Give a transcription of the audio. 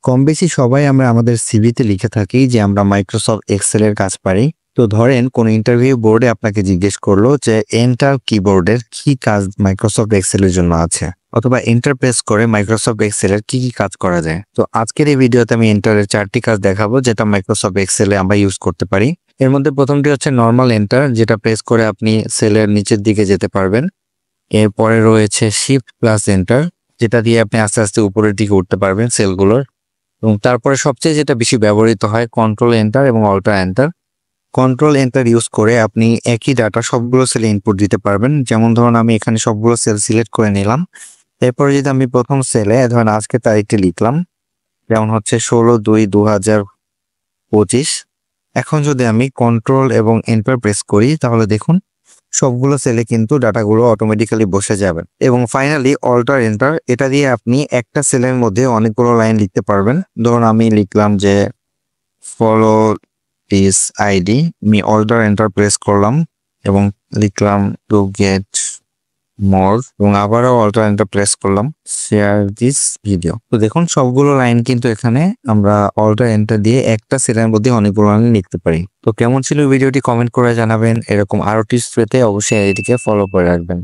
কম বেশি সবাই আমরা আমাদের সিভিতে লিখে থাকি যে আমরা মাইক্রোসফট এক্সেল এর কাজ পারি। তো ধরেন কোন ইন্টারভিউ বোর্ডে আপনাকে জিজ্ঞেস করলো যে এন্টার কিবোর্ডের কি কাজ মাইক্রোসফট এক্সেল এর জন্য আছে, অথবা এন্টার প্রেস করে মাইক্রোসফট এক্সেল এর কি কাজ করা যায়। তো আজকের এই ভিডিওতে আমি এন্টারের 4টি কাজ দেখাবো যেটা মাইক্রোসফট এক্সেল এ আমরা ইউজ করতে পারি। এর মধ্যে প্রথমটি হচ্ছে নর্মাল এন্টার, যেটা প্রেস করে আপনি সেলের নিচের দিকে যেতে পারবেন। এরপরে রয়েছে শিফট প্লাস এন্টার, যেটা দিয়ে আপনি আস্তে আস্তে উপরের দিকে উঠতে পারবেন সেলগুলোর। এবং তারপরে সবচেয়ে যেটা বেশি ব্যবহৃত হয় কন্ট্রোল এন্টার এবং alter enter. Control enter use করে আপনি একই ডাটা সবগুলো সেলে ইনপুট দিতে পারবেন। যেমন ধরুন আমি এখানে সবগুলো সেল সিলেক্ট করে নিলাম। এরপরে যদি আমি প্রথম সেলে ধরেন আজকে তারিখটি লিখলাম, যেমন হচ্ছে 16/2/2025। এখন যদি আমি কন্ট্রোল এবং এন্টার প্রেস করি তাহলে দেখুন সবগুলো সেলে কিন্তু ডাটাগুলো অটোমেটিক্যালি বসে যাবে। এবং ফাইনালি অল্টার এন্টার, এটা দিয়ে আপনি একটা সেলের মধ্যে অনেকগুলো লাইন লিখতে পারবেন। ধরুন আমি লিখলাম যে ফলো দিস আইডি, আমি অল্টার এন্টার প্রেস করলাম এবং লিখলাম টু গেট মোর, এবং আবারও অল্টার এন্টার প্রেস করলাম শেয়ার দিস ভিডিও। তো দেখুন সবগুলো লাইন কিন্তু এখানে আমরা অল্টার এন্টার দিয়ে একটা সেলের মধ্যে অনেকগুলো লাইন লিখতে পারি। তো কেমন ছিল ভিডিওটি কমেন্ট করে জানাবেন। এরকম আরো টিপস পেতে অবশ্যই এটিকে ফলো করে রাখবেন।